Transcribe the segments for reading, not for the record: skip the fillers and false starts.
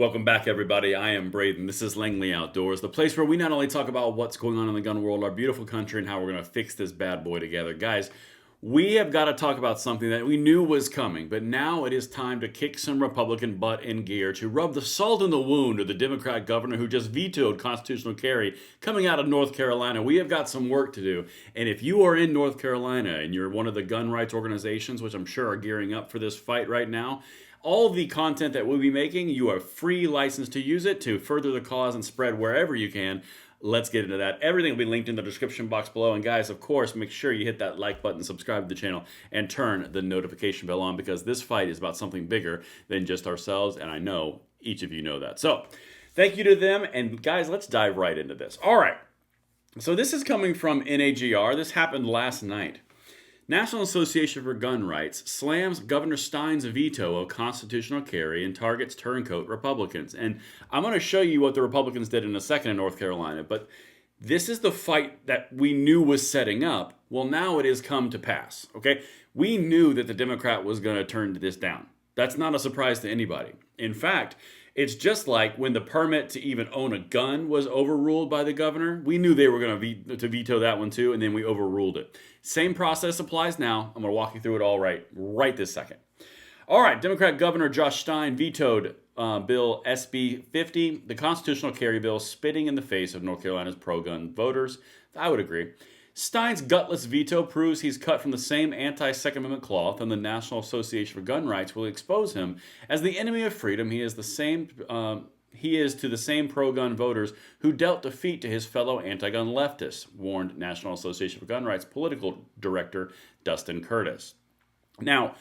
Welcome back, everybody. I am Braden. This is Langley Outdoors, the place where we not only talk about what's going on in the gun world, our beautiful country, and how we're going to fix this bad boy together. Guys, we have got to talk about something that we knew was coming, but now it is time to kick some Republican butt in gear to rub the salt in the wound of the Democrat governor who just vetoed constitutional carry coming out of North Carolina. We have got some work to do, and if you are in North Carolina and you're one of the gun rights organizations, which I'm sure are gearing up for this fight right now, all the content that we'll be making, you are free license to use it to further the cause and spread wherever you can. Let's get into that. Everything will be linked in the description box below. And guys, of course, make sure you hit that like button, subscribe to the channel, and turn the notification bell on because this fight is about something bigger than just ourselves. And I know each of you know that. So thank you to them. And guys, let's dive right into this. All right. So this is coming from NAGR. This happened last night. National Association for Gun Rights slams Governor Stein's veto of constitutional carry and targets turncoat Republicans. And I'm going to show you what the Republicans did in a second in North Carolina, but this is the fight that we knew was setting up. Well, now it has come to pass, okay? We knew that the Democrat was going to turn this down. That's not a surprise to anybody. In fact, it's just like when the permit to even own a gun was overruled by the governor. We knew they were going to veto that one too, and then we overruled it. Same process applies now. I'm going to walk you through it all right this second. All right, Democrat Governor Josh Stein vetoed Bill SB 50, the constitutional carry bill, spitting in the face of North Carolina's pro-gun voters. I would agree. Stein's gutless veto proves he's cut from the same anti-Second Amendment cloth, and the National Association for Gun Rights will expose him as the enemy of freedom. He is to the same pro-gun voters who dealt defeat to his fellow anti-gun leftists, warned National Association for Gun Rights political director Dustin Curtis. Now,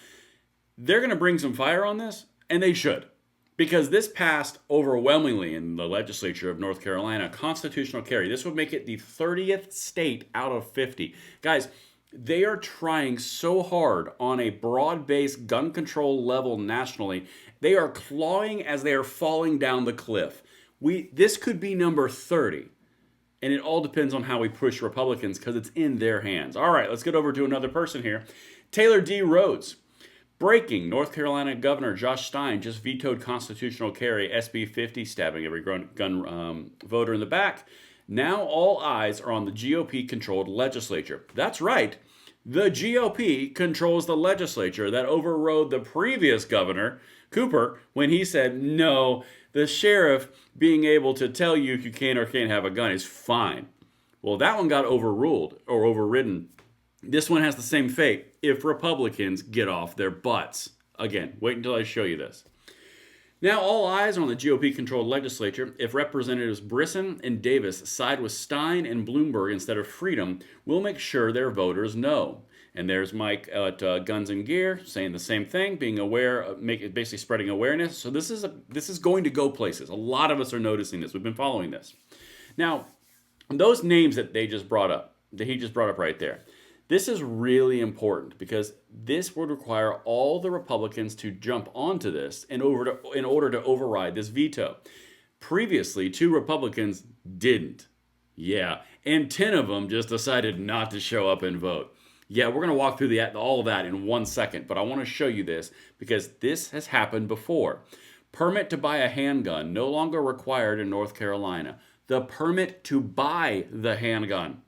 they're going to bring some fire on this, and they should. Because this passed overwhelmingly in the legislature of North Carolina, constitutional carry. This would make it the 30th state out of 50. Guys, they are trying so hard on a broad-based gun control level nationally. They are clawing as they are falling down the cliff. This could be number 30. And it all depends on how we push Republicans because it's in their hands. All right, let's get over to another person here. Taylor D. Rhodes. Breaking, North Carolina Governor Josh Stein just vetoed constitutional carry SB 50, stabbing every gun voter in the back. Now all eyes are on the GOP-controlled legislature. That's right. The GOP controls the legislature that overrode the previous governor, Cooper, when he said, no, the sheriff being able to tell you if you can or can't have a gun is fine. Well, that one got overruled or overridden. This one has the same fate if Republicans get off their butts. Again, wait until I show you this. Now all eyes are on the GOP-controlled legislature. If Representatives Brisson and Davis side with Stein and Bloomberg instead of Freedom, we'll make sure their voters know. And there's Mike at Guns and Gear saying the same thing, being aware, basically spreading awareness. So this is going to go places. A lot of us are noticing this. We've been following this. Now, those names that he just brought up right there, this is really important because this would require all the Republicans to jump onto this in order to override this veto. Previously, 2 Republicans didn't. Yeah, and 10 of them just decided not to show up and vote. Yeah, we're going to walk through all of that in 1 second, but I want to show you this because this has happened before. Permit to buy a handgun no longer required in North Carolina. The permit to buy the handgun.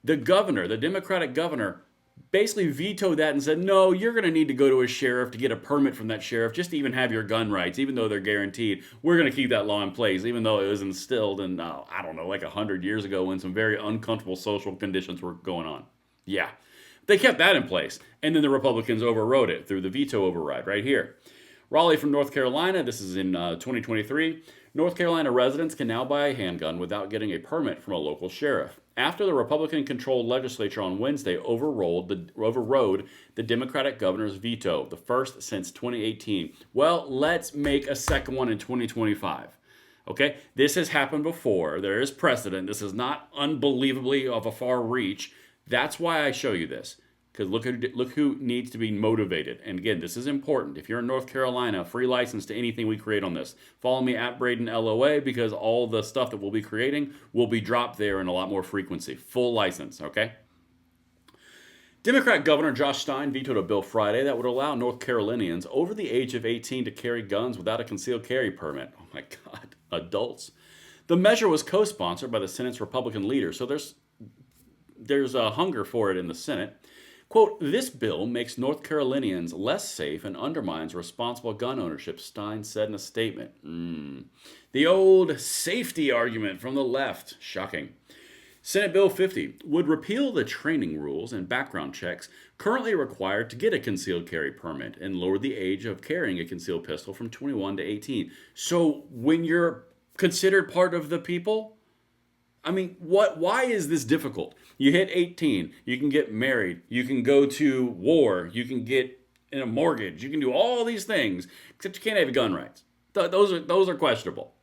The governor, the Democratic governor, basically vetoed that and said, no, you're going to need to go to a sheriff to get a permit from that sheriff just to even have your gun rights, even though they're guaranteed. We're going to keep that law in place, even though it was instilled in, I don't know, like 100 years ago when some very uncomfortable social conditions were going on. Yeah, they kept that in place. And then the Republicans overrode it through the veto override right here. Raleigh from North Carolina, this is in 2023. North Carolina residents can now buy a handgun without getting a permit from a local sheriff. After the Republican-controlled legislature on Wednesday overrode the Democratic governor's veto, the first since 2018. Well, let's make a second one in 2025. Okay, this has happened before. There is precedent. This is not unbelievably of a far reach. That's why I show you this. Because look who needs to be motivated. And again, this is important. If you're in North Carolina, free license to anything we create on this. Follow me at Braden LOA because all the stuff that we'll be creating will be dropped there in a lot more frequency. Full license, okay? Democrat Governor Josh Stein vetoed a bill Friday that would allow North Carolinians over the age of 18 to carry guns without a concealed carry permit. my God, adults. The measure was co-sponsored by the Senate's Republican leader, so there's a hunger for it in the Senate. Quote, this bill makes North Carolinians less safe and undermines responsible gun ownership, Stein said in a statement. The old safety argument from the left. Shocking. Senate Bill 50 would repeal the training rules and background checks currently required to get a concealed carry permit and lower the age of carrying a concealed pistol from 21 to 18. So when you're considered part of the people, I mean, why is this difficult? You hit 18, you can get married, you can go to war, you can get in a mortgage, you can do all these things, except you can't have gun rights. Those are questionable.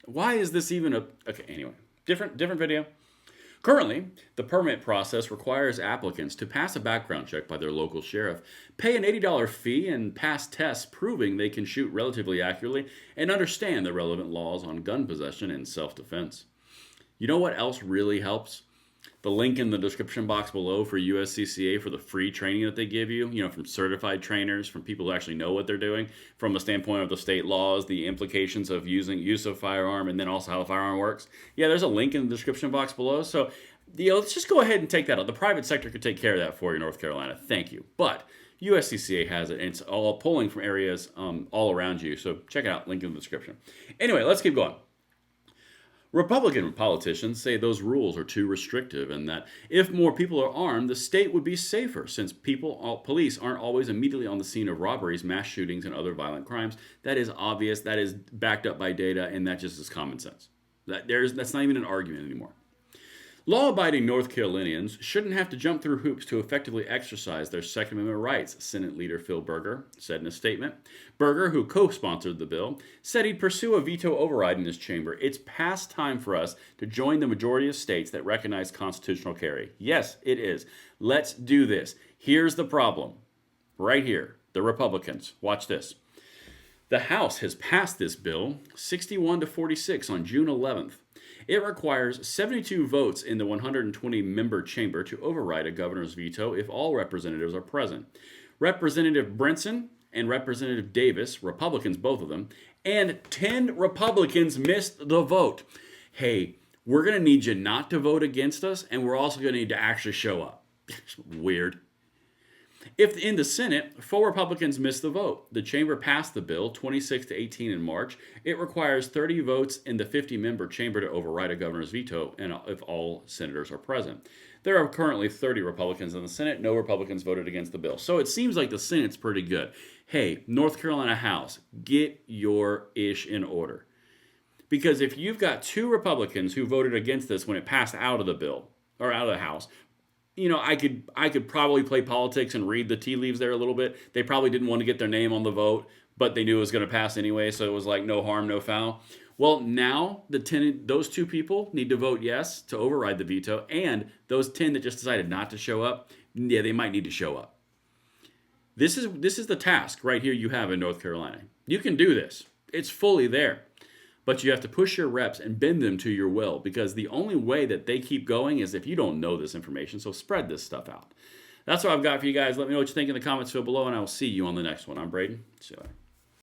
Why is this even okay, anyway, different video. Currently, the permit process requires applicants to pass a background check by their local sheriff, pay an $80 fee, and pass tests proving they can shoot relatively accurately and understand the relevant laws on gun possession and self-defense. You know what else really helps? The link in the description box below for USCCA for the free training that they give you, from certified trainers, from people who actually know what they're doing, from the standpoint of the state laws, the implications of use of firearm, and then also how the firearm works. Yeah, there's a link in the description box below. So, let's just go ahead and take that out. The private sector could take care of that for you, North Carolina. Thank you. But USCCA has it, and it's all pulling from areas all around you. So check it out, link in the description. Anyway, let's keep going. Republican politicians say those rules are too restrictive and that if more people are armed, the state would be safer since police aren't always immediately on the scene of robberies, mass shootings, and other violent crimes. That is obvious, that is backed up by data, and that just is common sense. That's not even an argument anymore. Law-abiding North Carolinians shouldn't have to jump through hoops to effectively exercise their Second Amendment rights, Senate Leader Phil Berger said in a statement. Berger, who co-sponsored the bill, said he'd pursue a veto override in his chamber. It's past time for us to join the majority of states that recognize constitutional carry. Yes, it is. Let's do this. Here's the problem. Right here. The Republicans. Watch this. The House has passed this bill 61 to 46 on June 11th. It requires 72 votes in the 120-member chamber to override a governor's veto if all representatives are present. Representative Brinson and Representative Davis, Republicans, both of them, and 10 Republicans missed the vote. Hey, we're going to need you not to vote against us, and we're also going to need to actually show up. Weird. If in the Senate, 4 Republicans missed the vote. The chamber passed the bill 26 to 18 in March. It requires 30 votes in the 50-member chamber to override a governor's veto, and if all senators are present. There are currently 30 Republicans in the Senate. No Republicans voted against the bill. So it seems like the Senate's pretty good. Hey, North Carolina House, get your ish in order. Because if you've got 2 Republicans who voted against this when it passed out of the bill, or out of the House, I could probably play politics and read the tea leaves there a little bit. They probably didn't want to get their name on the vote, but they knew it was going to pass anyway, so it was like no harm, no foul. Well, now those 2 people need to vote yes to override the veto, and those 10 that just decided not to show up, yeah, they might need to show up. This is the task right here you have in North Carolina. You can do this. It's fully there. But you have to push your reps and bend them to your will, because the only way that they keep going is if you don't know this information. So spread this stuff out. That's what I've got for you guys. Let me know what you think in the comments below, and I will see you on the next one. I'm Braden. See you later.